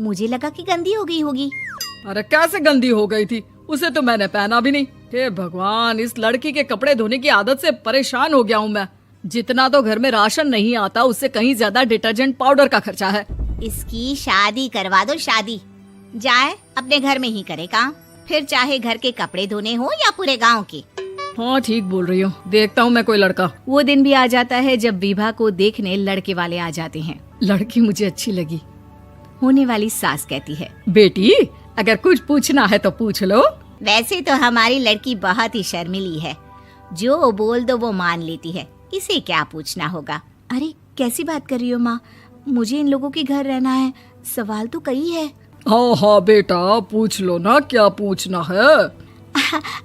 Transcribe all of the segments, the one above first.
मुझे लगा कि गंदी हो गई होगी। अरे कैसे गंदी हो गई थी, उसे तो मैंने पहना भी नहीं। हे भगवान, इस लड़की के कपड़े धोने की आदत से परेशान हो गया हूँ मैं। जितना तो घर में राशन नहीं आता, उससे कहीं ज्यादा डिटर्जेंट पाउडर का खर्चा है। इसकी शादी करवा दो, शादी। जाए अपने घर में ही करे काम, फिर चाहे घर के कपड़े धोने हो या पूरे गांव के। हाँ ठीक बोल रही हूँ, देखता हूँ मैं कोई लड़का। वो दिन भी आ जाता है जब विभा को देखने लड़के वाले आ जाते हैं। लड़की मुझे अच्छी लगी। होने वाली सास कहती है, बेटी अगर कुछ पूछना है तो पूछ लो। वैसे तो हमारी लड़की बहुत ही शर्मीली है, जो बोल दो वो मान लेती है, इसे क्या पूछना होगा। अरे कैसी बात कर रही हो माँ, मुझे इन लोगों के घर रहना है, सवाल तो कई है। हाँ हाँ बेटा, पूछ लो ना, क्या पूछना है।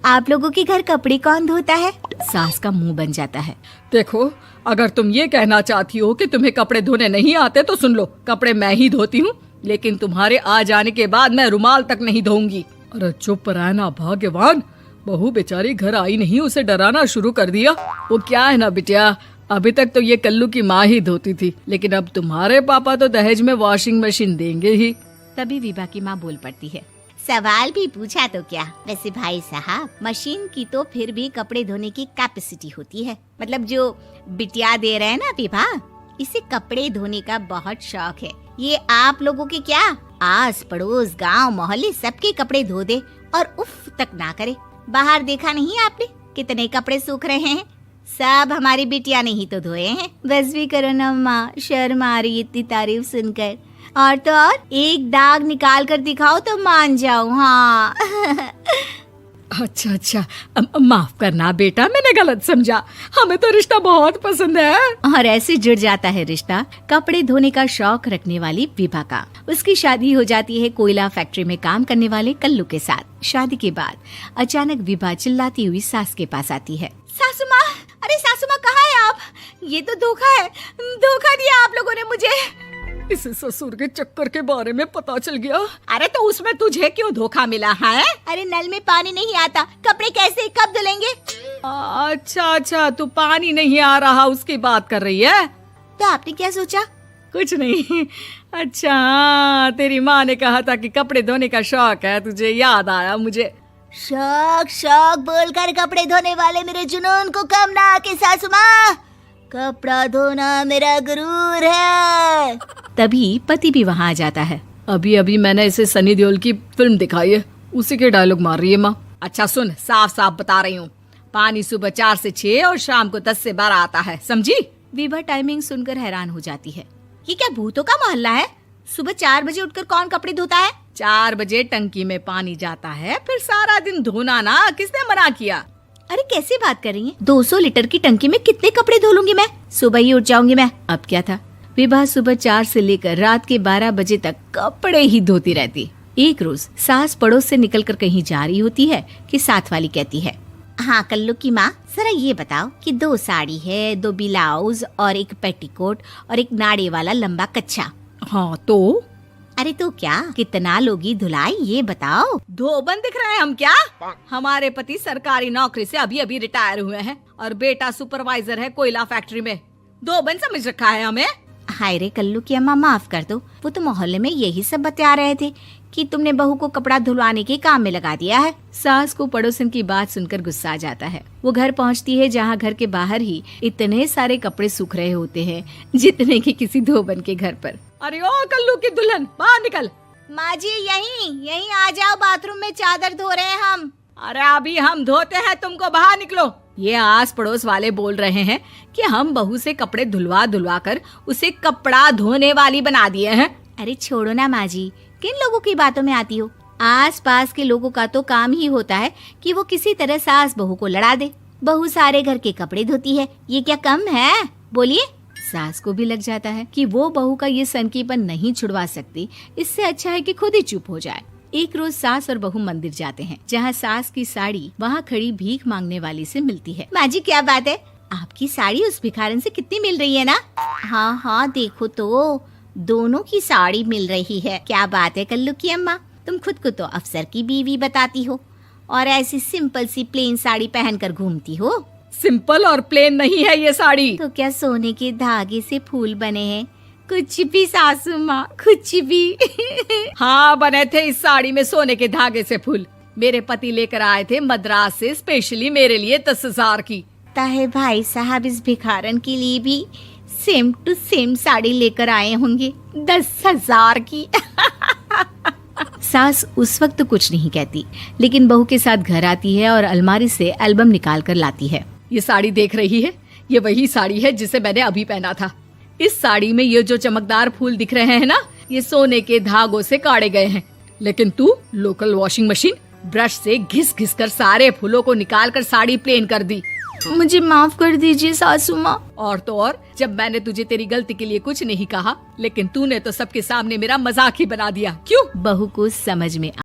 आप लोगों के घर कपड़े कौन धोता है? सास का मुंह बन जाता है। देखो, अगर तुम ये कहना चाहती हो कि तुम्हें कपड़े धोने नहीं आते तो सुन लो, कपड़े मैं ही धोती हूँ, लेकिन तुम्हारे आ जाने के बाद मैं रुमाल तक नहीं धोऊंगी। अरे चुप रहना भगवान, बहू बेचारी घर आई नहीं, उसे डराना शुरू कर दिया। वो क्या है ना बिटिया, अभी तक तो ये कल्लू की माँ ही धोती थी, लेकिन अब तुम्हारे पापा तो दहेज में वॉशिंग मशीन देंगे ही। तभी विभा की माँ बोल पड़ती है, सवाल भी पूछा तो क्या। वैसे भाई साहब, मशीन की तो फिर भी कपड़े धोने की कैपेसिटी होती है। मतलब जो बिटिया दे रहे हैं ना विभा, इसे कपड़े धोने का बहुत शौक है। ये आप लोगों के क्या, आस पड़ोस गांव मोहल्ले सबके कपड़े धो दे और उफ तक ना करे। बाहर देखा नहीं आपने कितने कपड़े सूख रहे हैं, सब हमारी बिटिया ने ही तो धोए हैं। बस भी करो ना माँ, शर्म आ रही इतनी तारीफ सुनकर। और तो और एक दाग निकाल कर दिखाओ तो मान जाओ। हाँ अच्छा अच्छा, माफ करना बेटा, मैंने गलत समझा, हमें तो रिश्ता बहुत पसंद है। और ऐसे जुड़ जाता है रिश्ता कपड़े धोने का शौक रखने वाली विभा का। उसकी शादी हो जाती है कोयला फैक्ट्री में काम करने वाले कल्लू के साथ। शादी के बाद अचानक विभा चिल्लाती हुई सास के पास आती है। सासू माँ, अरे सासू माँ कहाँ है आप? ये तो धोखा है, धोखा दिया आप लोगों ने मुझे। इसे ससुर के चक्कर के बारे में पता चल गया। अरे तो उसमें तुझे क्यों धोखा मिला है? अरे नल में पानी नहीं आता, कपड़े कैसे कब धुलेंगे? अच्छा अच्छा, तू पानी नहीं आ रहा उसकी बात कर रही है। तो आपने क्या सोचा? कुछ नहीं। अच्छा हाँ, तेरी माँ ने कहा था कि कपड़े धोने का शौक है तुझे, याद आया मुझे। शौक शौक बोलकर कपड़े धोने वाले मेरे जुनून को कम ना आके सासू माँ, कपड़ा धोना मेरा गुरूर है। तभी पति भी वहाँ आ जाता है। अभी अभी मैंने इसे सनी देओल की फिल्म दिखाई है, उसी के डायलॉग मार रही है माँ। अच्छा सुन, साफ साफ बता रही हूँ, पानी सुबह 4 से 6 और शाम को 10 से 12 आता है, समझी? विभा टाइमिंग सुनकर हैरान हो जाती है। ये क्या भूतों का मोहल्ला है? सुबह 4 बजे उठकर कौन कपड़े धोता है? 4 बजे टंकी में पानी जाता है, फिर सारा दिन धोना ना, किसने मना किया? अरे कैसी बात कर रही है? 200 लीटर की टंकी में कितने कपड़े धो लूंगी मैं, सुबह ही उठ जाऊंगी मैं। अब क्या था, विभा सुबह 4 से लेकर रात के 12 बजे तक कपड़े ही धोती रहती। एक रोज सास पड़ोस से निकलकर कहीं जा रही होती है कि साथ वाली कहती है, हाँ कल्लू की माँ, जरा ये बताओ कि 2 साड़ी है, 2 ब्लाउज और एक पेटीकोट और एक नाड़े वाला लंबा कच्छा। हाँ तो? अरे तो क्या, कितना लोगी धुलाई ये बताओ। धोबन दिख रहे हैं हम क्या? हमारे पति सरकारी नौकरी से अभी अभी रिटायर हुए हैं और बेटा सुपरवाइजर है कोयला फैक्ट्री में। धोबन समझ रखा है हमें। हाय रे कल्लू की अम्मा, माफ कर दो, वो तो मोहल्ले में यही सब बता रहे थे कि तुमने बहू को कपड़ा धुलवाने के काम में लगा दिया है। सास को पड़ोसन की बात सुनकर गुस्सा आ जाता है। वो घर पहुंचती है जहां घर के बाहर ही इतने सारे कपड़े सूख रहे होते हैं जितने कि किसी धोबन के घर पर। अरे ओ कल्लू की दुल्हन, बाहर निकल। माँ जी यहीं आ जाओ, बाथरूम में चादर धो रहे हैं हम। अरे अभी हम धोते हैं, तुमको बाहर निकलो। ये आस पड़ोस वाले बोल रहे हैं कि हम बहू से कपड़े धुलवा कर उसे कपड़ा धोने वाली बना दिए हैं। अरे छोड़ो ना माँ जी, किन लोगों की बातों में आती हो? आस पास के लोगों का तो काम ही होता है कि वो किसी तरह सास बहू को लड़ा दे। बहू सारे घर के कपड़े धोती है, ये क्या कम है? बोलिए। सास को भी लग जाता है कि वो बहू का ये सनकीपन नहीं छुड़वा सकती, इससे अच्छा है कि खुद ही चुप हो जाए। एक रोज सास और बहू मंदिर जाते हैं, जहाँ सास की साड़ी वहाँ खड़ी भीख मांगने वाली से मिलती है। माँ जी क्या बात है, आपकी साड़ी उस भिखारन से कितनी मिल रही है ना? हाँ हाँ देखो तो, दोनों की साड़ी मिल रही है। क्या बात है कल्लू की अम्मा, तुम खुद को तो अफसर की बीवी बताती हो और ऐसी सिंपल सी प्लेन साड़ी पहनकर घूमती हो। सिंपल और प्लेन नहीं है ये साड़ी। तो क्या सोने के धागे से फूल बने हैं, कुछ भी सासू माँ, कुछ भी। हाँ, बने थे इस साड़ी में सोने के धागे से फूल। मेरे पति लेकर आए थे मद्रास से स्पेशली मेरे लिए 10,000 की। ताहे भाई साहब इस भिखारन के लिए भी सेम टू सेम साड़ी लेकर आए होंगे 10,000 की। सास उस वक्त तो कुछ नहीं कहती, लेकिन बहू के साथ घर आती है और अलमारी से एल्बम निकाल कर लाती है। ये साड़ी देख रही है, ये वही साड़ी है जिसे मैंने अभी पहना था। इस साड़ी में ये जो चमकदार फूल दिख रहे हैं ना, ये सोने के धागों से काढ़े गए हैं। लेकिन तू लोकल वॉशिंग मशीन ब्रश से घिस घिस कर सारे फूलों को निकाल कर साड़ी प्लेन कर दी। मुझे माफ कर दीजिए सासू माँ। और तो और, जब मैंने तुझे तेरी गलती के लिए कुछ नहीं कहा, लेकिन तूने तो सबके सामने मेरा मजाक ही बना दिया। क्यों? बहू को समझ में